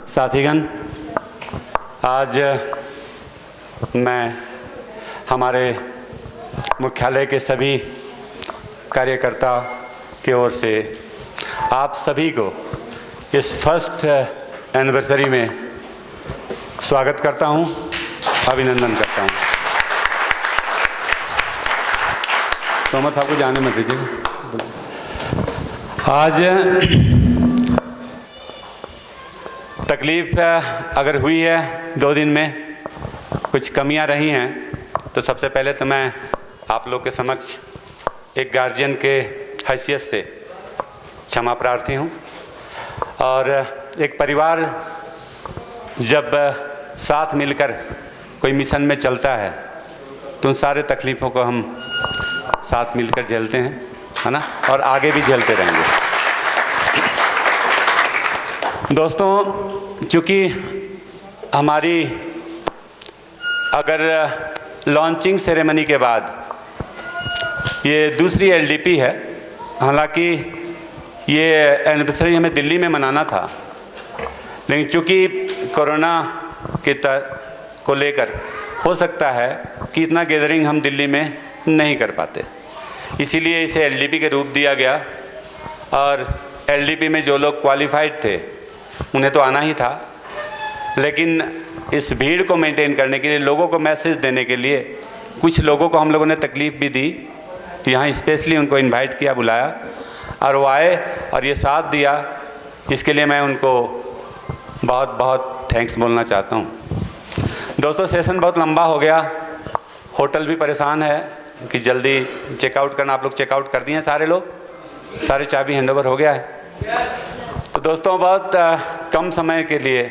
साथीगण, आज मैं हमारे मुख्यालय के सभी कार्यकर्ता की ओर से आप सभी को इस फर्स्ट एनिवर्सरी में स्वागत करता हूं, अभिनंदन करता हूं। तोमर साहब को जाने मत दीजिए। आज तकलीफ़ अगर हुई है 2 दिन में, कुछ कमियां रही हैं, तो सबसे पहले तो मैं आप लोग के समक्ष एक गार्जियन के हैसियत से क्षमा प्रार्थी हूं। और एक परिवार जब साथ मिलकर कोई मिशन में चलता है तो उन सारे तकलीफ़ों को हम साथ मिलकर झेलते हैं, है ना, और आगे भी झेलते रहेंगे। दोस्तों, चूँकि हमारी अगर लॉन्चिंग सेरेमनी के बाद ये दूसरी एलडीपी है, हालांकि ये एनिवर्सरी हमें दिल्ली में मनाना था, लेकिन चूँकि कोरोना को लेकर हो सकता है कि इतना गैदरिंग हम दिल्ली में नहीं कर पाते, इसीलिए इसे एलडीपी के रूप दिया गया। और एलडीपी में जो लोग क्वालिफाइड थे उन्हें तो आना ही था, लेकिन इस भीड़ को मेंटेन करने के लिए, लोगों को मैसेज देने के लिए, कुछ लोगों को हम लोगों ने तकलीफ़ भी दी। यहाँ स्पेशली उनको इनवाइट किया, बुलाया, और वो आए और ये साथ दिया। इसके लिए मैं उनको बहुत बहुत थैंक्स बोलना चाहता हूँ। दोस्तों, सेशन बहुत लंबा हो गया, होटल भी परेशान है कि जल्दी चेकआउट करना। आप लोग चेकआउट कर दिए हैं सारे लोग? सारे चाबी हैंडओवर हो गया है? तो दोस्तों, बहुत कम समय के लिए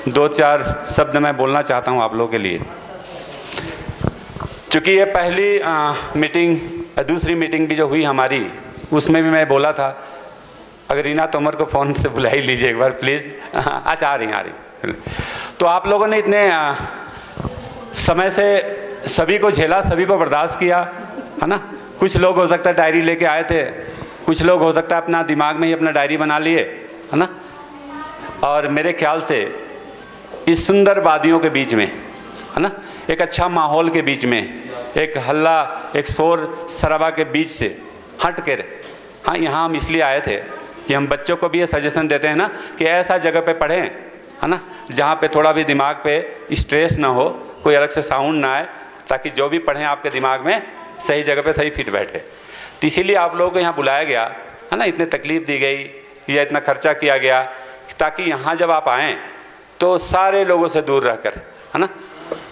2-4 शब्द मैं बोलना चाहता हूँ आप लोगों के लिए। चूँकि ये पहली मीटिंग, दूसरी मीटिंग भी जो हुई हमारी, उसमें भी मैं बोला था, अगर रीना तोमर को फ़ोन से बुला ही लीजिए एक बार प्लीज़। अच्छा, आ रही। तो आप लोगों ने इतने समय से सभी को झेला, सभी को बर्दाश्त किया, है ना। कुछ लोग हो सकता है डायरी लेके आए थे, कुछ लोग हो सकता है अपना दिमाग में ही अपना डायरी बना लिए, है ना। और मेरे ख्याल से इस सुंदर वादियों के बीच में, है ना, एक अच्छा माहौल के बीच में, एक हल्ला, एक शोर शराबा के बीच से हट कर, हाँ, यहाँ हम इसलिए आए थे कि हम बच्चों को भी ये सजेशन देते हैं ना कि ऐसा जगह पे पढ़ें, है ना, जहाँ पे थोड़ा भी दिमाग पे स्ट्रेस ना हो, कोई अलग से साउंड ना आए, ताकि जो भी पढ़ें आपके दिमाग में सही जगह पे सही फिट बैठे। तो इसीलिए आप लोगों को यहाँ बुलाया गया, है ना, इतनी तकलीफ़ दी गई या इतना खर्चा किया गया, ताकि यहाँ जब आप आएँ तो सारे लोगों से दूर रहकर, है ना,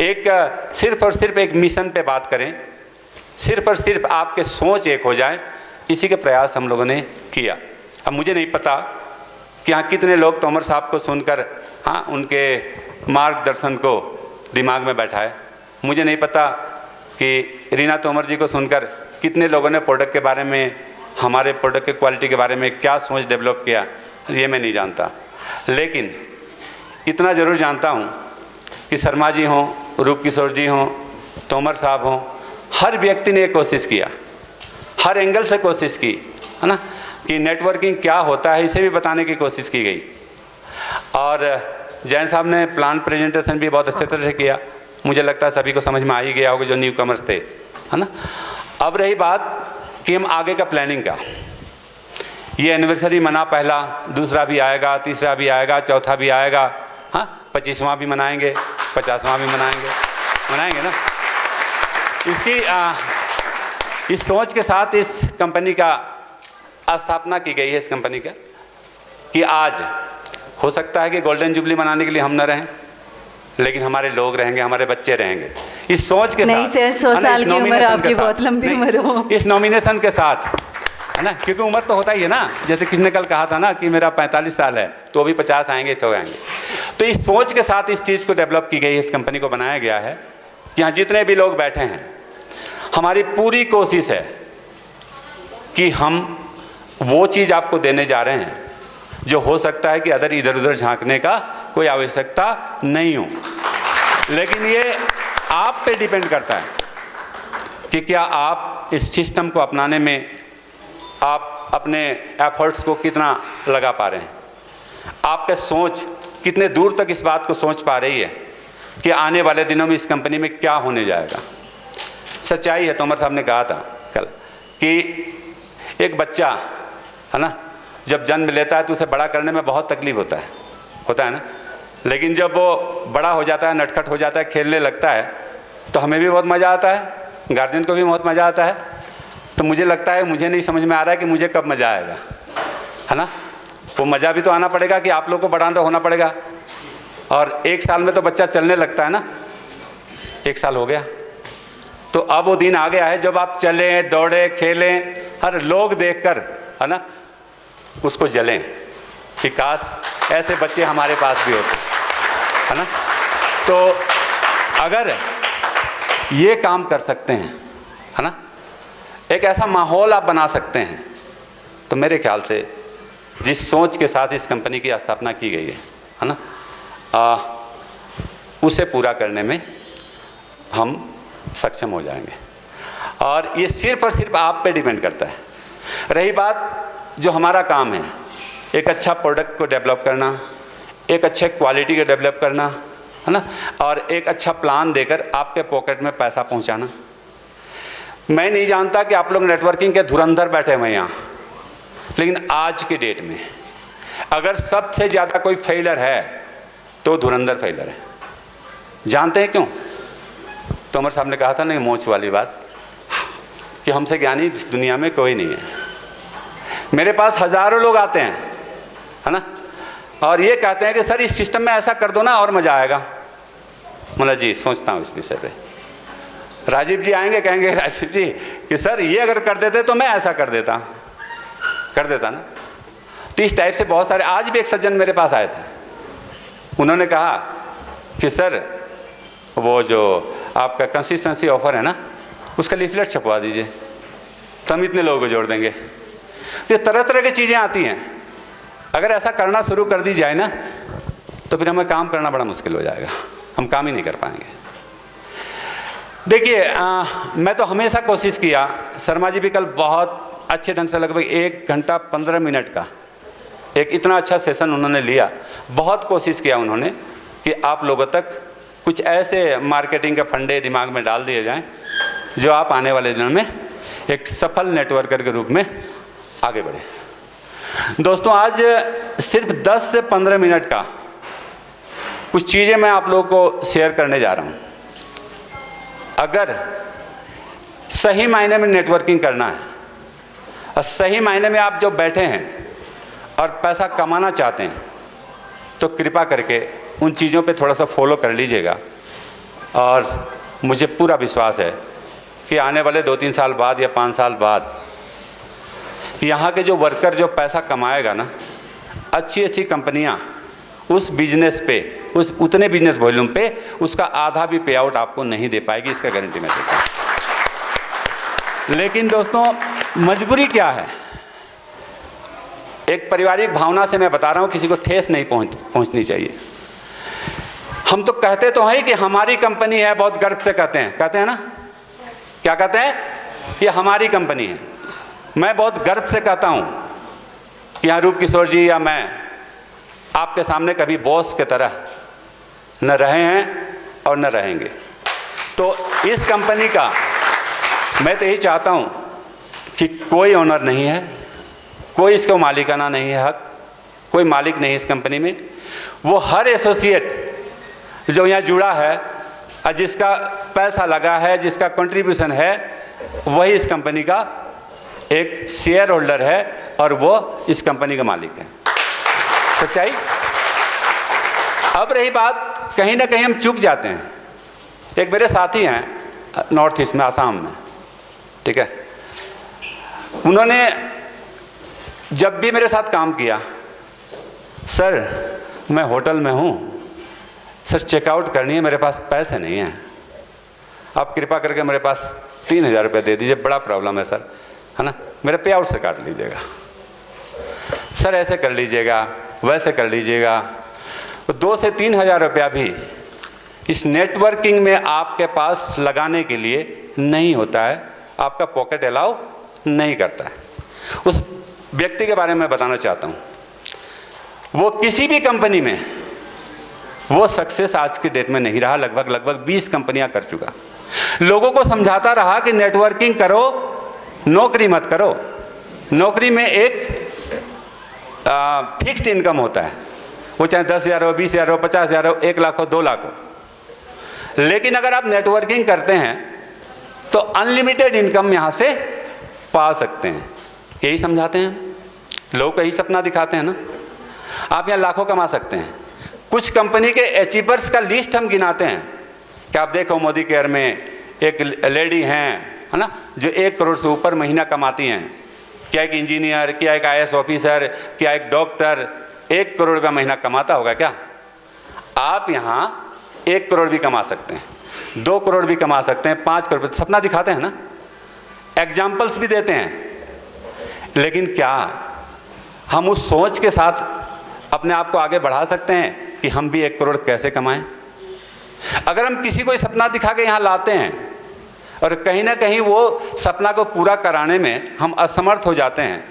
एक सिर्फ और सिर्फ एक मिशन पे बात करें, सिर्फ और सिर्फ आपके सोच एक हो जाए, इसी के प्रयास हम लोगों ने किया। अब मुझे नहीं पता कि यहाँ कितने लोग तोमर साहब को सुनकर, हाँ, उनके मार्गदर्शन को दिमाग में बैठाए। मुझे नहीं पता कि रीना तोमर जी को सुनकर कितने लोगों ने प्रोडक्ट के बारे में, हमारे प्रोडक्ट के क्वालिटी के बारे में क्या सोच डेवलप किया, ये मैं नहीं जानता। लेकिन इतना ज़रूर जानता हूँ कि शर्मा जी हों, रूप किशोर जी हों, तोमर साहब हों, हर व्यक्ति ने कोशिश किया, हर एंगल से कोशिश की, है ना, कि नेटवर्किंग क्या होता है इसे भी बताने की कोशिश की गई। और जैन साहब ने प्लान प्रेजेंटेशन भी बहुत अच्छे तरह से किया। मुझे लगता है सभी को समझ में आ ही गया होगा जो न्यू कमर्स थे, है ना। अब रही बात कि हम आगे का प्लानिंग का, ये एनिवर्सरी मना, पहला, दूसरा भी आएगा, तीसरा भी आएगा, चौथा भी आएगा, हाँ, 25वां भी मनाएंगे, 50वां भी मनाएंगे ना। इसकी इस सोच के साथ इस कंपनी का स्थापना की गई है, इस कंपनी का, कि आज हो सकता है कि गोल्डन जुबली मनाने के लिए हम न रहें, लेकिन हमारे लोग रहेंगे, हमारे बच्चे रहेंगे। इस सोच के नहीं साथ, सर, 100 साल की उम्र आपकी बहुत लंबी उम्र हो, इस नॉमिनेशन के साथ, है ना, क्योंकि उम्र तो होता ही है ना। जैसे किसी ने कल कहा था ना कि मेरा 45 साल है, तो अभी 50 आएंगे, 100 आएंगे। तो इस सोच के साथ इस चीज़ को डेवलप की गई है, इस कंपनी को बनाया गया है कि यहाँ जितने भी लोग बैठे हैं, हमारी पूरी कोशिश है कि हम वो चीज़ आपको देने जा रहे हैं जो हो सकता है कि अदर इधर उधर झांकने का कोई आवश्यकता नहीं हो, लेकिन ये आप पे डिपेंड करता है कि क्या आप इस सिस्टम को अपनाने में आप अपने एफर्ट्स को कितना लगा पा रहे हैं। आपके सोच कितने दूर तक इस बात को सोच पा रही है कि आने वाले दिनों में इस कंपनी में क्या होने जाएगा। सच्चाई है, तोमर साहब ने कहा था कल कि एक बच्चा है ना, जब जन्म लेता है तो उसे बड़ा करने में बहुत तकलीफ होता है ना, लेकिन जब वो बड़ा हो जाता है, नटखट हो जाता है, खेलने लगता है, तो हमें भी बहुत मज़ा आता है, गार्जियन को भी बहुत मज़ा आता है। तो मुझे लगता है, मुझे नहीं समझ में आ रहा है कि मुझे कब मज़ा आएगा, है ना। वो मज़ा भी तो आना पड़ेगा कि आप लोग को बड़ा तो होना पड़ेगा। और 1 साल में तो बच्चा चलने लगता है ना, 1 साल हो गया, तो अब वो दिन आ गया है जब आप चलें, दौड़ें, खेलें, हर लोग देखकर है ना उसको जलें कि काश ऐसे बच्चे हमारे पास भी होते, है ना। तो अगर ये काम कर सकते हैं, है ना, एक ऐसा माहौल आप बना सकते हैं, तो मेरे ख्याल से जिस सोच के साथ इस कंपनी की स्थापना की गई है ना, उसे पूरा करने में हम सक्षम हो जाएंगे। और ये सिर्फ और सिर्फ आप पे डिपेंड करता है। रही बात जो हमारा काम है, एक अच्छा प्रोडक्ट को डेवलप करना, एक अच्छे क्वालिटी को डेवलप करना, है ना, और एक अच्छा प्लान देकर आपके पॉकेट में पैसा पहुंचाना। मैं नहीं जानता कि आप लोग नेटवर्किंग के धुरंधर बैठे हुए हैं यहाँ, लेकिन आज के डेट में अगर सबसे ज़्यादा कोई फेलियर है तो धुरंधर फेलियर है। जानते हैं क्यों? तोमर साहब ने कहा था ना, मोच वाली बात, कि हमसे ज्ञानी इस दुनिया में कोई नहीं है। मेरे पास हज़ारों लोग आते हैं, है ना, और ये कहते हैं कि सर इस सिस्टम में ऐसा कर दो ना और मज़ा आएगा। मतलब जी सोचता हूँ इस विषय पे। राजीव जी आएंगे, कहेंगे राजीव जी कि सर ये अगर कर देते तो मैं ऐसा कर देता ना। तो इस टाइप से बहुत सारे, आज भी एक सज्जन मेरे पास आए थे, उन्होंने कहा कि सर वो जो आपका कंसिस्टेंसी ऑफर है ना, उसका लीफलेट छपवा दीजिए तो हम इतने लोगों को जोड़ देंगे। तो तरह तरह की चीज़ें आती हैं। अगर ऐसा करना शुरू कर दी जाए ना, तो फिर हमें काम करना बड़ा मुश्किल हो जाएगा, हम काम ही नहीं कर पाएंगे। देखिए मैं तो हमेशा कोशिश किया, शर्मा जी भी कल बहुत अच्छे ढंग से लगभग 1 घंटा 15 मिनट का एक इतना अच्छा सेशन उन्होंने लिया। बहुत कोशिश किया उन्होंने कि आप लोगों तक कुछ ऐसे मार्केटिंग के फंडे दिमाग में डाल दिए जाएं जो आप आने वाले दिनों में एक सफल नेटवर्कर के रूप में आगे बढ़े। दोस्तों आज सिर्फ 10 से 15 मिनट का कुछ चीज़ें मैं आप लोगों को शेयर करने जा रहा हूँ। अगर सही मायने में नेटवर्किंग करना है और सही मायने में आप जो बैठे हैं और पैसा कमाना चाहते हैं, तो कृपा करके उन चीज़ों पे थोड़ा सा फॉलो कर लीजिएगा। और मुझे पूरा विश्वास है कि आने वाले 2-3 साल बाद या 5 साल बाद यहाँ के जो वर्कर जो पैसा कमाएगा ना, अच्छी अच्छी कंपनियाँ उस बिजनेस पे, उस उतने बिजनेस वॉल्यूम पे उसका आधा भी पे आउट आपको नहीं दे पाएगी, इसका गारंटी मैं देता हूँ। लेकिन दोस्तों मजबूरी क्या है? एक पारिवारिक भावना से मैं बता रहा हूँ, किसी को ठेस नहीं पहुँचनी चाहिए। हम तो कहते तो हैं कि हमारी कंपनी है, बहुत गर्व से कहते हैं ना, क्या कहते हैं? ये हमारी कंपनी है। मैं बहुत गर्व से कहता हूँ कि यहाँ रूप किशोर जी या मैं आपके सामने कभी बॉस की तरह न रहे हैं और न रहेंगे। तो इस कंपनी का मैं तो यही चाहता हूँ कि कोई ओनर नहीं है, कोई इसको मालिकाना नहीं है हक, कोई मालिक नहीं है इस कंपनी में। वो हर एसोसिएट जो यहाँ जुड़ा है और जिसका पैसा लगा है, जिसका कंट्रीब्यूशन है, वही इस कंपनी का एक शेयर होल्डर है और वो इस कंपनी का मालिक है। सच्चाई। अब रही बात, कहीं ना कहीं हम चूक जाते हैं। एक मेरे साथी हैं नॉर्थ ईस्ट में, आसाम में, ठीक है, उन्होंने जब भी मेरे साथ काम किया, सर मैं होटल में हूँ, सर चेकआउट करनी है, मेरे पास पैसे नहीं हैं, आप कृपा करके मेरे पास 3000 रुपये दे दीजिए, बड़ा प्रॉब्लम है सर, है ना, मेरे पे आउट से काट लीजिएगा, सर ऐसे कर लीजिएगा, वैसे कर लीजिएगा। तो 2 से 3000 रुपया भी इस नेटवर्किंग में आपके पास लगाने के लिए नहीं होता है, आपका पॉकेट अलाउ नहीं करता है। उस व्यक्ति के बारे में बताना चाहता हूँ। वो किसी भी कंपनी में वो सक्सेस आज के डेट में नहीं रहा। लगभग 20 कंपनियां कर चुका। लोगों को समझाता रहा कि नेटवर्किंग करो, नौकरी मत करो। नौकरी में एक फिक्स्ड इनकम होता है, वो चाहे 10,000 हो, 20,000 हो, 50,000 हो, 1 लाख हो, 2 लाख हो। लेकिन अगर आप नेटवर्किंग करते हैं तो अनलिमिटेड इनकम यहाँ से पा सकते हैं। यही समझाते हैं, लोगों को यही सपना दिखाते हैं ना। आप यहाँ लाखों कमा सकते हैं। कुछ कंपनी के अचीवर्स का लिस्ट हम गिनाते हैं कि आप देखो मोदी केयर में एक लेडी हैं, है ना, जो 1 करोड़ से ऊपर महीना कमाती हैं। क्या एक इंजीनियर, क्या एक IAS ऑफिसर, क्या एक डॉक्टर 1 करोड़ रुपया महीना कमाता होगा क्या? आप यहाँ 1 करोड़ भी कमा सकते हैं, 2 करोड़ भी कमा सकते हैं, 5 करोड़। सपना दिखाते हैं ना, एग्जाम्पल्स भी देते हैं। लेकिन क्या हम उस सोच के साथ अपने आप को आगे बढ़ा सकते हैं कि हम भी 1 करोड़ कैसे कमाएं? अगर हम किसी को सपना दिखा के यहाँ लाते हैं और कहीं ना कहीं वो सपना को पूरा कराने में हम असमर्थ हो जाते हैं,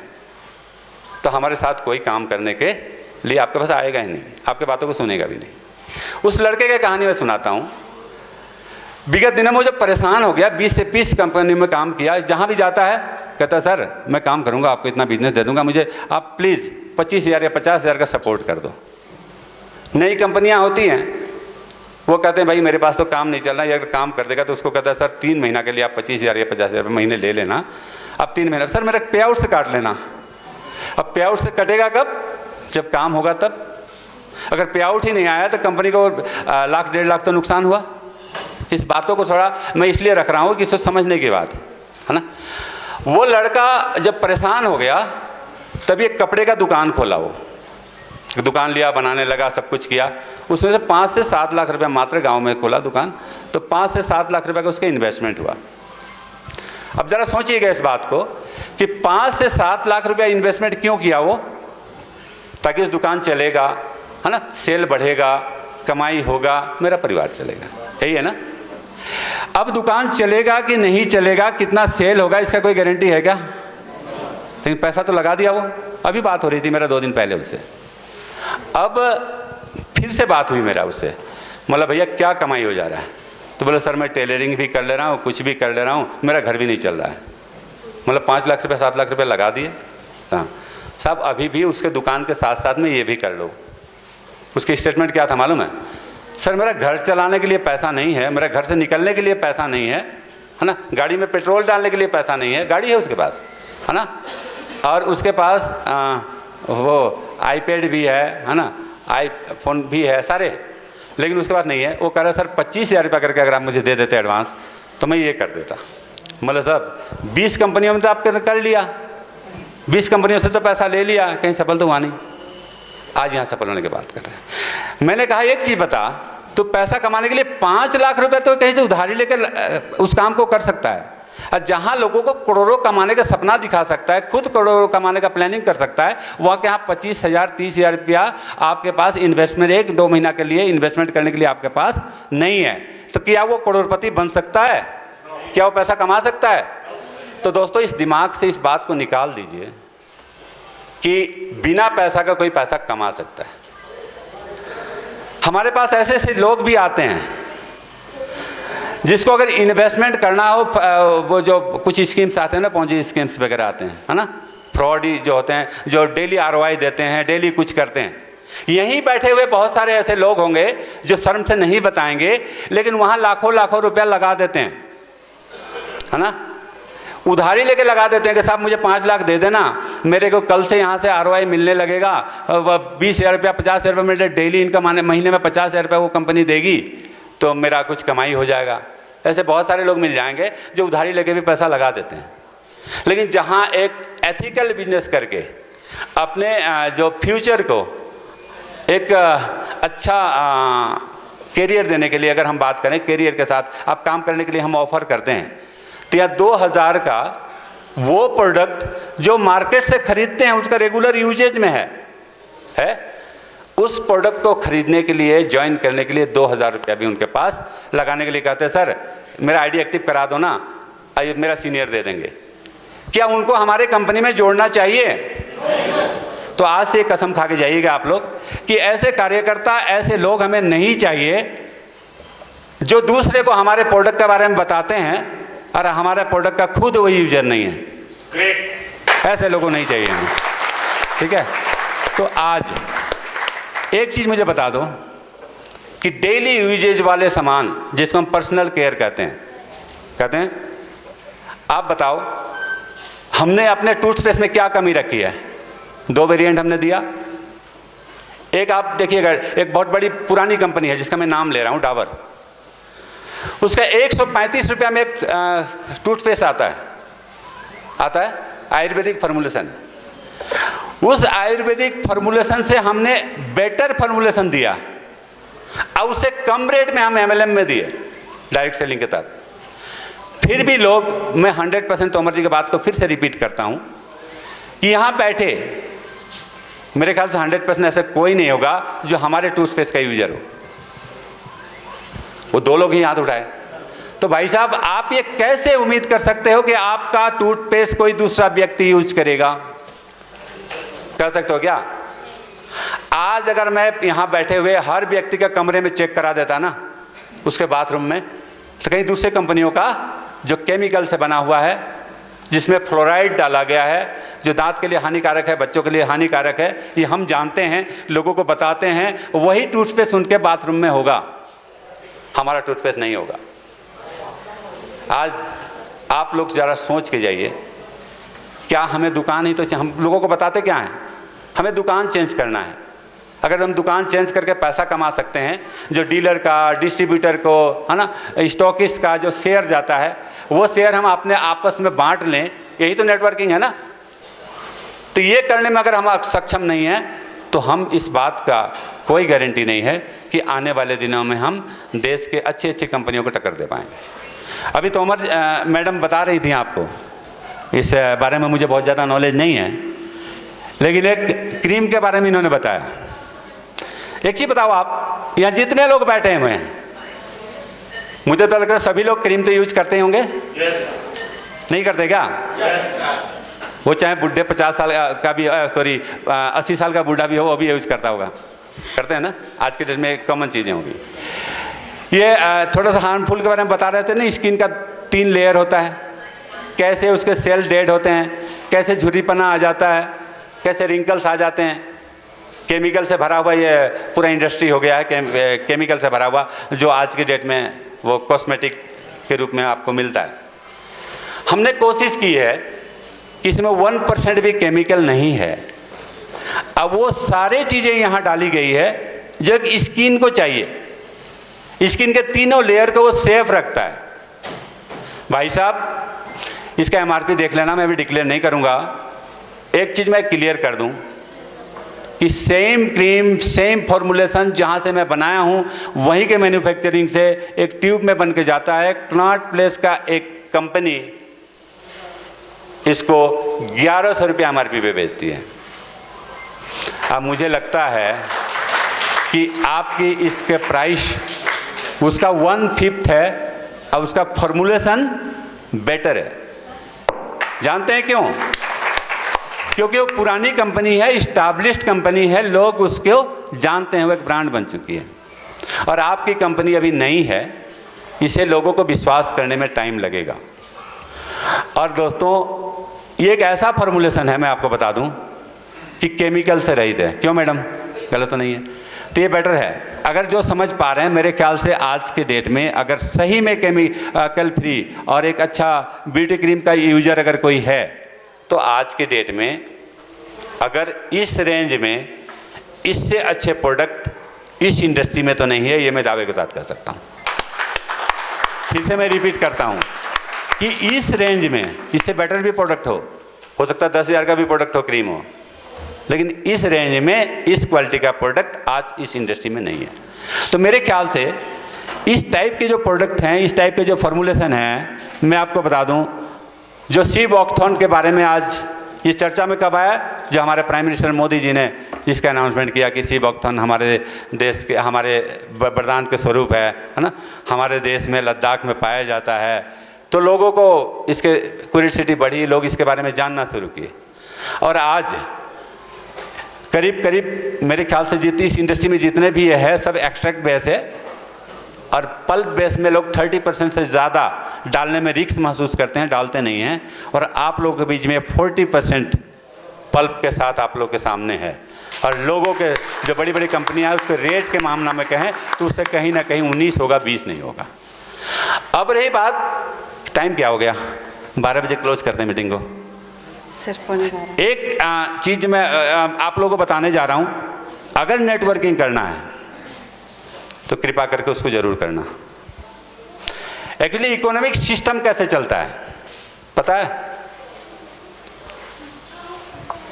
तो हमारे साथ कोई काम करने के लिए आपके पास आएगा ही नहीं, आपके बातों को सुनेगा भी नहीं। उस लड़के की कहानी मैं सुनाता हूँ। विगत दिनों में जब परेशान हो गया, 20 से 30 कंपनी में काम किया, जहाँ भी जाता है कहता है सर मैं काम करूँगा, आपको इतना बिजनेस दे दूँगा, मुझे आप प्लीज़ 25,000 या 50,000 का सपोर्ट कर दो। नई कंपनियाँ होती हैं, वो कहते हैं भाई मेरे पास तो काम नहीं चल रहा है, अगर काम कर देगा तो उसको कहता है सर 3 महीना के लिए आप 25,000 या 50,000 महीने ले लेना, अब 3 महीना सर मेरा पे आउट से काट लेना। अब पे आउट से कटेगा कब? जब काम होगा तब। अगर पे आउट ही नहीं आया तो कंपनी को लाख 1.5 लाख तो नुकसान हुआ। इस बातों को थोड़ा मैं इसलिए रख रहा हूँ कि इसको समझने की बात है ना। वो लड़का जब परेशान हो गया तब एक कपड़े का दुकान खोला, वो दुकान लिया, बनाने लगा, सब कुछ किया। उसमें से 5 से 7 लाख रुपया मात्र गांव में खोला दुकान, तो 5 से 7 लाख रुपये का उसका इन्वेस्टमेंट हुआ। अब ज़रा सोचिएगा इस बात को कि 5 से 7 लाख रुपया इन्वेस्टमेंट क्यों किया वो? ताकि इस दुकान चलेगा, है ना, सेल बढ़ेगा, कमाई होगा, मेरा परिवार चलेगा, यही है ना। अब दुकान चलेगा कि नहीं चलेगा, कितना सेल होगा, इसका कोई गारंटी है क्या? लेकिन पैसा तो लगा दिया वो। अभी बात हो रही थी मेरा 2 दिन पहले उससे, अब फिर से बात हुई मेरा उससे, मतलब भैया क्या कमाई हो जा रहा है? तो बोले सर मैं टेलरिंग भी कर ले रहा हूँ, कुछ भी कर ले रहा हूँ, मेरा घर भी नहीं चल रहा है। मतलब 5 लाख रुपये 7 लाख रुपये लगा दिए। हाँ साहब, अभी भी उसके दुकान के साथ साथ में ये भी कर लो। उसकी स्टेटमेंट क्या था मालूम है? सर मेरा घर चलाने के लिए पैसा नहीं है, मेरा घर से निकलने के लिए पैसा नहीं है, है ना, गाड़ी में पेट्रोल डालने के लिए पैसा नहीं है, गाड़ी है उसके पास, है ना, और उसके पास वो आईपैड भी है ना, आईफोन भी है सारे, लेकिन उसके पास नहीं है। वो कह रहा सर 25,000 रुपये करके अगर आप मुझे दे देते एडवांस तो मैं ये कर देता। मतलब साहब 20 कंपनियों में तो आप कर लिया, 20 कंपनियों से तो पैसा ले लिया, कहीं सफल तो हुआ नहीं। आज यहाँ सफल होने की बात कर रहे हैं। मैंने कहा एक चीज़ बता, तो पैसा कमाने के लिए 5 लाख रुपए तो कहीं से उधारी लेकर उस काम को कर सकता है। और जहाँ लोगों को करोड़ों कमाने का सपना दिखा सकता है, खुद करोड़ों कमाने का प्लानिंग कर सकता है, वहाँ के यहाँ 25,000 30,000 रुपया आपके पास इन्वेस्टमेंट 1-2 महीना के लिए इन्वेस्टमेंट करने के लिए आपके पास नहीं है, तो क्या वो करोड़पति बन सकता है? क्या वो पैसा कमा सकता है? तो दोस्तों इस दिमाग से इस बात को निकाल दीजिए कि बिना पैसा का कोई पैसा कमा सकता है। हमारे पास ऐसे ऐसे लोग भी आते हैं जिसको अगर इन्वेस्टमेंट करना हो, वो जो कुछ स्कीम्स आते हैं ना, पॉन्जी स्कीम्स वगैरह आते हैं, है ना, फ्रॉडी जो होते हैं, जो डेली ROI देते हैं, डेली कुछ करते हैं। यहीं बैठे हुए बहुत सारे ऐसे लोग होंगे जो शर्म से नहीं बताएंगे, लेकिन वहाँ लाखों लाखों रुपया लगा देते हैं, है ना, उधारी लेके लगा देते हैं कि साहब मुझे 5 लाख दे देना, मेरे को कल से यहाँ से ROI मिलने लगेगा, 20,000 रुपया 50,000 रुपये मेरे डेली इनकम आने, महीने में 50,000 रुपया वो कंपनी देगी तो मेरा कुछ कमाई हो जाएगा। ऐसे बहुत सारे लोग मिल जाएंगे जो उधारी लेके भी पैसा लगा देते हैं। लेकिन जहाँ एक एथिकल बिजनेस करके अपने जो फ्यूचर को एक अच्छा करियर देने के लिए, अगर हम बात करें करियर के साथ आप काम करने के लिए हम ऑफ़र करते हैं, तो या 2,000 का वो प्रोडक्ट जो मार्केट से खरीदते हैं उसका रेगुलर यूजेज में है, उस प्रोडक्ट को खरीदने के लिए, ज्वाइन करने के लिए 2,000 रुपया भी उनके पास लगाने के लिए कहते हैं सर मेरा ID एक्टिव करा दो ना, मेरा सीनियर दे देंगे। क्या उनको हमारे कंपनी में जोड़ना चाहिए? तो आज से कसम खा के जाइएगा आप लोग कि ऐसे कार्यकर्ता, ऐसे लोग हमें नहीं चाहिए जो दूसरे को हमारे प्रोडक्ट के बारे में बताते हैं और हमारे प्रोडक्ट का खुद वही यूजर नहीं है। ग्रेट, ऐसे लोगों नहीं चाहिए हमें, ठीक है। तो आज एक चीज़ मुझे बता दो कि डेली यूजेज वाले सामान जिसको हम पर्सनल केयर कहते हैं, आप बताओ हमने अपने टूथपेस्ट में क्या कमी रखी है? 2 वेरिएंट हमने दिया। एक आप देखिएगा, एक बहुत बड़ी पुरानी कंपनी है जिसका मैं नाम ले रहा हूँ, डाबर, उसका 135 रुपया में एक टूथपेस्ट आता है, आयुर्वेदिक फार्मूलेशन। उस आयुर्वेदिक फार्मूलेशन से हमने बेटर फार्मूलेशन दिया और उसे कम रेट में हम MLM में दिए, डायरेक्ट सेलिंग के तहत। फिर भी लोग, मैं 100% तोमर जी की बात को फिर से रिपीट करता हूं कि यहाँ बैठे मेरे ख्याल से 100% ऐसा कोई नहीं होगा जो हमारे टूथपेस्ट का यूजर हो। वो 2 लोग ही हाथ उठाए। तो भाई साहब, आप ये कैसे उम्मीद कर सकते हो कि आपका टूथपेस्ट कोई दूसरा व्यक्ति यूज करेगा? कर सकते हो क्या? आज अगर मैं यहाँ बैठे हुए हर व्यक्ति का कमरे में चेक करा देता ना, उसके बाथरूम में, तो कहीं दूसरे कंपनियों का जो केमिकल से बना हुआ है, जिसमें फ्लोराइड डाला गया है, जो दांत के लिए हानिकारक है, बच्चों के लिए हानिकारक है, ये हम जानते हैं, लोगों को बताते हैं, वही टूथपेस्ट उनके बाथरूम में होगा, हमारा टूथपेस्ट नहीं होगा। आज आप लोग ज़रा सोच के जाइए, क्या हमें दुकान ही तो, हम लोगों को बताते क्या हैं, हमें दुकान चेंज करना है। अगर हम दुकान चेंज करके पैसा कमा सकते हैं, जो डीलर का, डिस्ट्रीब्यूटर को, है ना, स्टॉकिस्ट का जो शेयर जाता है, वो शेयर हम अपने आपस में बांट लें, यही तो नेटवर्किंग है ना। तो ये करने में अगर हम सक्षम नहीं हैं, तो हम इस बात का कोई गारंटी नहीं है कि आने वाले दिनों में हम देश के अच्छी अच्छी कंपनियों को टक्कर दे पाएंगे। अभी तोमर मैडम बता रही थी आपको, इस बारे में मुझे बहुत ज़्यादा नॉलेज नहीं है, लेकिन एक क्रीम के बारे में इन्होंने बताया। एक चीज़ बताओ, आप यहाँ जितने लोग बैठे हुए हैं, मुझे तो लगता है सभी लोग क्रीम तो यूज करते ही होंगे। नहीं करते क्या? वो चाहे बुढ़े 50 साल का भी, 80 साल का बूढ़ा भी हो, वो भी यूज करता होगा। करते हैं ना, आज के डेट में कॉमन चीज़ें होंगी। ये थोड़ा सा हार्मफुल के बारे में बता रहे थे ना, स्किन का 3 लेयर होता है, कैसे उसके सेल डेड होते हैं, कैसे झुर्रीपना आ जाता है, कैसे रिंकल्स आ जाते हैं। केमिकल से भरा हुआ ये पूरा इंडस्ट्री हो गया है, केमिकल से भरा हुआ, जो आज की डेट में वो कॉस्मेटिक के रूप में आपको मिलता है। हमने कोशिश की है कि इसमें 1% भी केमिकल नहीं है। अब वो सारे चीज़ें यहाँ डाली गई है जो एक स्किन को चाहिए, स्किन के तीनों लेयर को वो सेफ रखता है। भाई साहब, इसका MRP देख लेना, मैं अभी डिक्लेयर नहीं करूँगा। एक चीज़ मैं क्लियर कर दूँ कि सेम क्रीम, सेम फॉर्मूलेशन जहाँ से मैं बनाया हूँ, वहीं के मैन्युफैक्चरिंग से एक ट्यूब में बन के जाता है। क्नॉट प्लेस का एक कंपनी इसको 1100 रुपये MRP पे बेचती है। अब मुझे लगता है कि आपकी इसके प्राइस उसका 1/5 है और उसका फॉर्मूलेशन बेटर है। जानते हैं क्यों? क्योंकि वो पुरानी कंपनी है, इस्टैब्लिश्ड कंपनी है, लोग उसको जानते हैं, वो एक ब्रांड बन चुकी है। और आपकी कंपनी अभी नई है, इसे लोगों को विश्वास करने में टाइम लगेगा। और दोस्तों, ये एक ऐसा फॉर्मूलेशन है, मैं आपको बता दूं, कि केमिकल से रहित है। क्यों मैडम, गलत तो नहीं है? तो ये बेटर है। अगर जो समझ पा रहे हैं, मेरे ख्याल से आज के डेट में अगर सही में केमिकल फ्री और एक अच्छा ब्यूटी क्रीम का यूजर अगर कोई है, तो आज के डेट में अगर इस रेंज में इससे अच्छे प्रोडक्ट इस इंडस्ट्री में तो नहीं है, ये मैं दावे के साथ कह सकता हूँ। फिर से मैं रिपीट करता हूँ कि इस रेंज में इससे बेटर भी प्रोडक्ट हो सकता है 10,000 का भी प्रोडक्ट हो, क्रीम हो, लेकिन इस रेंज में इस क्वालिटी का प्रोडक्ट आज इस इंडस्ट्री में नहीं है। तो मेरे ख्याल से इस टाइप के जो प्रोडक्ट हैं, इस टाइप के जो फॉर्मूलेशन हैं, मैं आपको बता दूं, जो सीबॉक्थॉन के बारे में आज ये चर्चा में कब आया, जो हमारे प्राइम मिनिस्टर मोदी जी ने इसका अनाउंसमेंट किया कि सीबॉक्थॉन हमारे देश के, हमारे वरदान के स्वरूप है ना, हमारे देश में लद्दाख में पाया जाता है। तो लोगों को इसके क्यूरियोसिटी बढ़ी, लोग इसके बारे में जानना शुरू किए। और आज करीब करीब मेरे ख्याल से जितनी इस इंडस्ट्री में जितने भी है सब एक्सट्रैक्ट बेस है, और पल्प बेस में लोग 30% से ज़्यादा डालने में रिस्क महसूस करते हैं, डालते नहीं हैं। और आप लोगों के बीच में 40% पल्प के साथ आप लोग के सामने है। और लोगों के जो बड़ी बड़ी कंपनियां उसके रेट के मामला में कहें तो उससे कहीं ना कहीं 19 होगा, 20 नहीं होगा। अब रही बात, टाइम क्या हो गया, 12 बजे क्लोज करते हैं मीटिंग को। सर पौने 12। एक चीज़ मैं आप लोगों को बताने जा रहा हूँ, अगर नेटवर्किंग करना है तो कृपा करके उसको ज़रूर करना। एक्चुअली इकोनॉमिक सिस्टम कैसे चलता है पता है?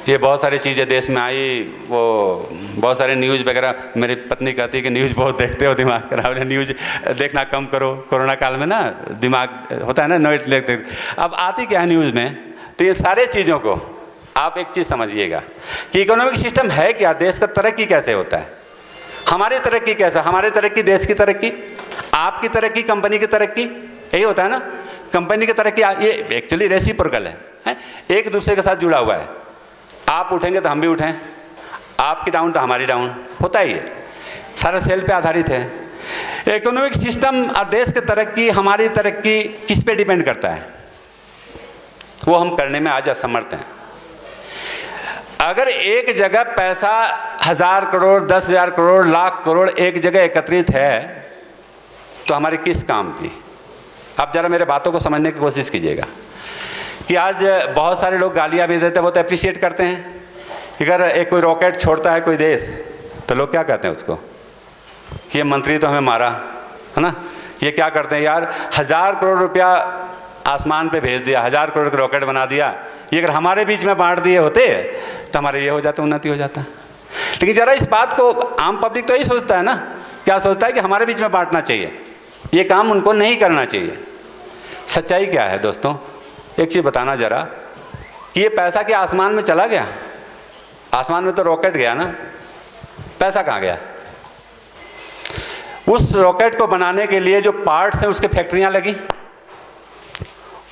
ये बहुत सारी चीज़ें देश में आई, वो बहुत सारे न्यूज़ वगैरह, मेरी पत्नी कहती है कि न्यूज़ बहुत देखते हो, दिमाग खराब है, न्यूज़ देखना कम करो। कोरोना काल में ना दिमाग होता है ना नोट देखते। अब आती क्या है न्यूज़ में, तो ये सारे चीज़ों को आप एक चीज़ समझिएगा कि इकोनॉमिक सिस्टम है क्या, देश का तरक्की कैसे होता है, हमारी तरक्की कैसा, हमारी तरक्की, देश की तरक्की, आपकी तरक्की, कंपनी की तरक्की, यही होता है ना। कंपनी की तरक्की ये एक्चुअली रेसिप्रोकल है, एक दूसरे के साथ जुड़ा हुआ है। आप उठेंगे तो हम भी उठें, आपकी डाउन तो हमारी डाउन, होता ही है, सारा सेल पे आधारित है। इकोनॉमिक सिस्टम और देश की तरक्की, हमारी तरक्की किस पे डिपेंड करता है, वो हम करने में आज असमर्थ हैं। अगर एक जगह पैसा 1000 करोड़, 10,000 करोड़, लाख करोड़ एक जगह एकत्रित है तो हमारी किस काम की? आप जरा मेरे बातों को समझने की कोशिश कीजिएगा कि आज बहुत सारे लोग गालियां भी देते हैं, बहुत अप्रिशिएट करते हैं। अगर एक कोई रॉकेट छोड़ता है कोई देश तो लोग क्या कहते हैं उसको कि ये मंत्री तो हमें मारा, है ना, ये क्या करते हैं यार, 1000 करोड़ रुपया आसमान पे भेज दिया, 1000 करोड़ का रॉकेट बना दिया, ये अगर हमारे बीच में बांट दिए होते तो हमारे ये हो जाता, उन्नति हो जाता। लेकिन ज़रा इस बात को आम पब्लिक तो यही सोचता है ना, क्या सोचता है कि हमारे बीच में बांटना चाहिए, ये काम उनको नहीं करना चाहिए। सच्चाई क्या है दोस्तों, एक चीज़ बताना ज़रा कि ये पैसा क्या आसमान में चला गया? आसमान में तो रॉकेट गया ना, पैसा कहाँ गया? उस रॉकेट को बनाने के लिए जो पार्ट्स हैं उसके फैक्ट्रियाँ लगी,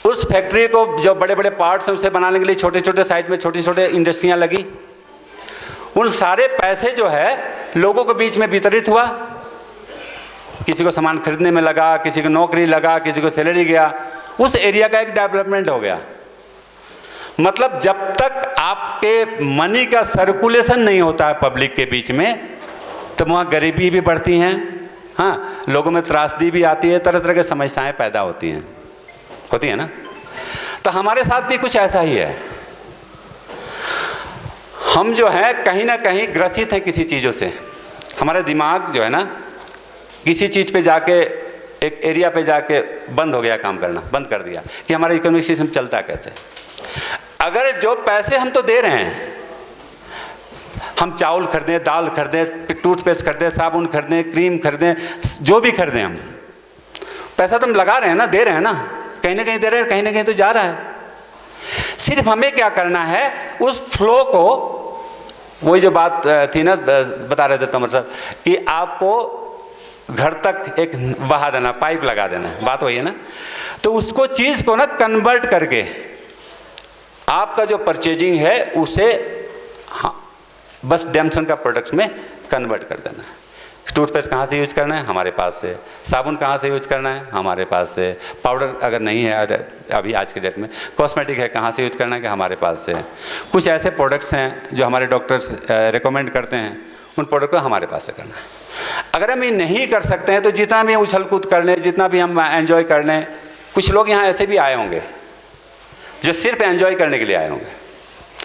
उस फैक्ट्री को जो बड़े बड़े पार्ट्स हैं उसे बनाने के लिए छोटे छोटे साइड में छोटी छोटे इंडस्ट्रियाँ लगी। उन सारे पैसे जो है लोगों के बीच में वितरित हुआ, किसी को सामान खरीदने में लगा, किसी को नौकरी लगा, किसी को सैलरी गया, उस एरिया का एक डेवलपमेंट हो गया। मतलब जब तक आपके मनी का सर्कुलेशन नहीं होता है पब्लिक के बीच में तो वहाँ गरीबी भी बढ़ती हैं, हाँ, लोगों में त्रासदी भी आती है, तरह तरह की समस्याएं पैदा होती है ना। तो हमारे साथ भी कुछ ऐसा ही है, हम जो है कहीं ना कहीं ग्रसित हैं किसी चीज़ों से। हमारा दिमाग जो है ना किसी चीज़ पे जाके, एक एरिया पे जाके बंद हो गया, काम करना बंद कर दिया कि हमारा इकोनॉमिक सिस्टम चलता कैसे। अगर जो पैसे हम तो दे रहे हैं, हम चावल खरीदें, दाल खरीदें, टूथपेस्ट खरीदें, साबुन खरीदें, क्रीम खरीदें, जो भी खरीदें, हम पैसा तो हम लगा रहे हैं ना, दे रहे हैं ना, कहीं ना कहीं दे रहे हैं, कहीं ना कहीं तो जा रहा है। सिर्फ हमें क्या करना है, उस फ्लो को, वही जो बात थी ना, बता रहे थे तो मतलब कि आपको घर तक एक बहा देना, पाइप लगा देना, बात वही है ना। तो उसको चीज़ को ना कन्वर्ट करके आपका जो परचेजिंग है उसे, हाँ, बस डैमसन का प्रोडक्ट्स में कन्वर्ट कर देना है। टूथपेस्ट कहाँ से यूज करना है, हमारे पास से। साबुन कहाँ से यूज करना है, हमारे पास से। पाउडर अगर नहीं है अभी आज के डेट में, कॉस्मेटिक है, कहाँ से यूज करना है, कि हमारे पास से। कुछ ऐसे प्रोडक्ट्स हैं जो हमारे डॉक्टर्स रिकमेंड करते हैं, उन प्रोडक्ट को हमारे पास से करना है। अगर हम ये नहीं कर सकते हैं तो जितना भी उछल कूद कर लें, जितना भी हम एंजॉय कर लें, कुछ लोग यहाँ ऐसे भी आए होंगे जो सिर्फ एंजॉय करने के लिए आए होंगे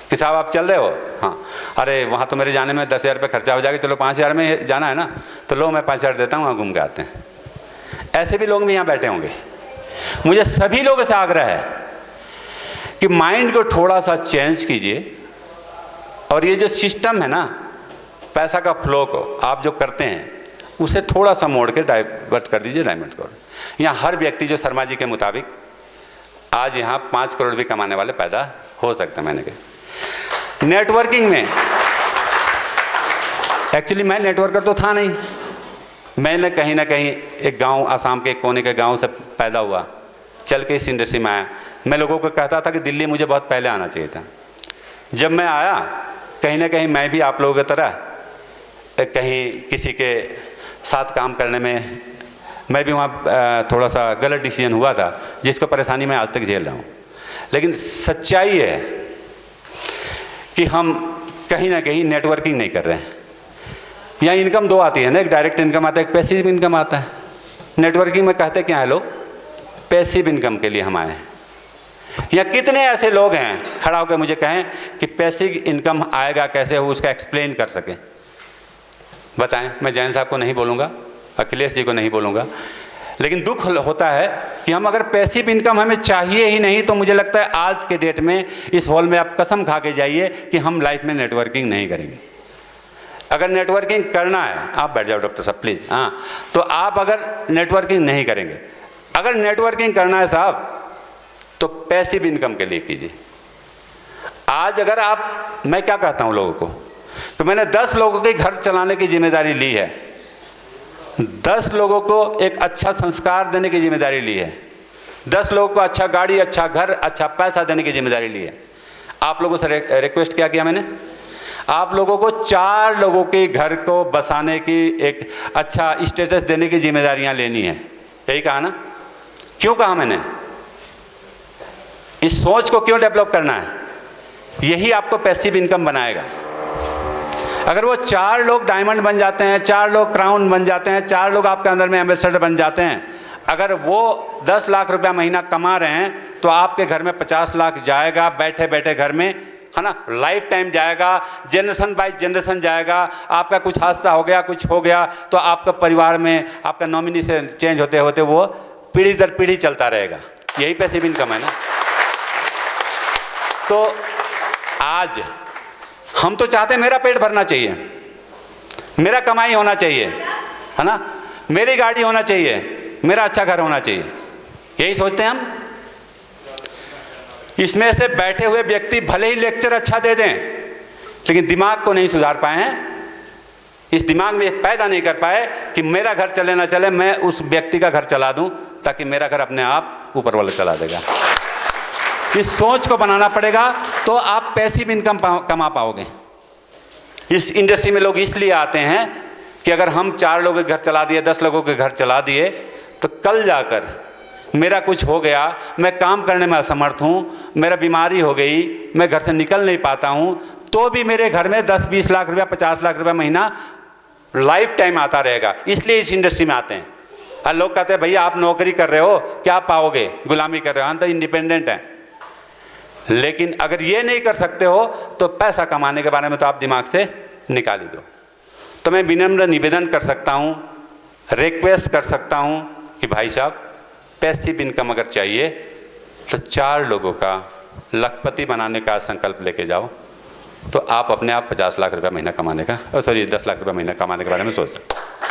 कि साहब आप चल रहे हो, हाँ, अरे वहाँ तो मेरे जाने में 10,000 रुपये खर्चा हो जाएगा, चलो 5,000 में जाना है ना, तो लो मैं 5,000 देता हूँ, वहाँ घूम के आते हैं। ऐसे भी लोग भी यहाँ बैठे होंगे। मुझे सभी लोगों से आग्रह है कि माइंड को थोड़ा सा चेंज कीजिए, और ये जो सिस्टम है ना, पैसा का फ्लो को आप जो करते हैं उसे थोड़ा सा मोड़ के डाइवर्ट कर दीजिए, डाइवर्ट करो। यहाँ हर व्यक्ति जो शर्मा जी के मुताबिक आज यहाँ 5 करोड़ भी कमाने वाले पैदा हो सकते हैं। मैंने कहा नेटवर्किंग में, एक्चुअली मैं नेटवर्कर तो था नहीं, मैंने कहीं ना कहीं एक गांव, आसाम के एक कोने के गांव से पैदा हुआ, चल के इस इंडस्ट्री में आया। मैं लोगों को कहता था कि दिल्ली मुझे बहुत पहले आना चाहिए था। जब मैं आया कहीं ना कहीं मैं भी आप लोगों की तरह कहीं किसी के साथ काम करने में मैं भी वहाँ थोड़ा सा गलत डिसीजन हुआ था, जिसको परेशानी मैं आज तक झेल रहा हूँ। लेकिन सच्चाई है कि हम कहीं ना कहीं नेटवर्किंग नहीं कर रहे हैं। यहाँ इनकम दो आती है ना, एक डायरेक्ट इनकम आता है, एक पैसिव इनकम आता है। नेटवर्किंग में कहते क्या है लोग, पैसिव इनकम के लिए हम आए हैं। या कितने ऐसे लोग हैं खड़ा होकर मुझे कहें कि पैसिव इनकम आएगा कैसे, हो उसका एक्सप्लेन कर सके, बताएं। मैं जैन साहब को नहीं बोलूँगा, अखिलेश जी को नहीं बोलूँगा, लेकिन दुख होता है कि हम अगर पैसिव इनकम हमें चाहिए ही नहीं, तो मुझे लगता है आज के डेट में इस हॉल में आप कसम खा के जाइए कि हम लाइफ में नेटवर्किंग नहीं करेंगे। अगर नेटवर्किंग करना है, आप बैठ जाओ डॉक्टर साहब प्लीज़, हाँ, तो आप अगर नेटवर्किंग नहीं करेंगे, अगर नेटवर्किंग करना है साहब तो पैसिव इनकम के लिए कीजिए। आज अगर आप, मैं क्या कहता हूँ लोगों को, तो मैंने 10 लोगों के घर चलाने की जिम्मेदारी ली है, 10 लोगों को एक अच्छा संस्कार देने की जिम्मेदारी ली है, 10 लोगों को अच्छा गाड़ी, अच्छा घर, अच्छा पैसा देने की जिम्मेदारी ली है। आप लोगों से रिक्वेस्ट क्या किया मैंने, आप लोगों को 4 लोगों के घर को बसाने की, एक अच्छा स्टेटस देने की जिम्मेदारियां लेनी है। यही कहा ना? क्यों कहा मैंने? इस सोच को क्यों डेवलप करना है? यही आपको पैसिव इनकम बनाएगा। अगर वो 4 लोग डायमंड बन जाते हैं, 4 लोग क्राउन बन जाते हैं, 4 लोग आपके अंदर में एम्बेसडर बन जाते हैं, अगर वो 10 लाख रुपया महीना कमा रहे हैं, तो आपके घर में 50 लाख जाएगा बैठे बैठे घर में, है ना? लाइफ टाइम जाएगा, जनरेशन बाय जनरेशन जाएगा। आपका कुछ हादसा हो गया, कुछ हो गया, तो आपका परिवार में आपका नॉमिनी से चेंज होते होते वो पीढ़ी दर पीढ़ी चलता रहेगा। यही पैसिव इनकम है ना? तो आज हम तो चाहते हैं मेरा पेट भरना चाहिए, मेरा कमाई होना चाहिए, है ना? मेरी गाड़ी होना चाहिए, मेरा अच्छा घर होना चाहिए, यही सोचते हैं हम। इसमें से बैठे हुए व्यक्ति भले ही लेक्चर अच्छा दे दें, लेकिन दिमाग को नहीं सुधार पाए हैं। इस दिमाग में पैदा नहीं कर पाए कि मेरा घर चले ना चले, मैं उस व्यक्ति का घर चला दूं, ताकि मेरा घर अपने आप ऊपर वाला चला देगा। इस सोच को बनाना पड़ेगा, तो आप पैसिव इनकम कमा पाओगे। इस इंडस्ट्री में लोग इसलिए आते हैं कि अगर हम 4 लोगों के घर चला दिए, 10 लोगों के घर चला दिए, तो कल जाकर मेरा कुछ हो गया, मैं काम करने में असमर्थ हूँ, मेरा बीमारी हो गई, मैं घर से निकल नहीं पाता हूँ, तो भी मेरे घर में 10-20 लाख रुपया, 50 लाख रुपया महीना लाइफ टाइम आता रहेगा। इसलिए इस इंडस्ट्री में आते हैं। और लोग कहते हैं भैया आप नौकरी कर रहे हो, क्या पाओगे? गुलामी कर रहे हो, हम तो इंडिपेंडेंट हैं। लेकिन अगर ये नहीं कर सकते हो, तो पैसा कमाने के बारे में तो आप दिमाग से निकाल ही दो। तो मैं विनम्र निवेदन कर सकता हूँ, रिक्वेस्ट कर सकता हूँ कि भाई साहब, पैसिव इनकम अगर चाहिए तो 4 लोगों का लखपति बनाने का संकल्प लेके जाओ, तो आप अपने आप 50 लाख रुपया महीना कमाने का, 10 लाख रुपया महीना कमाने के बारे में सोच सकते।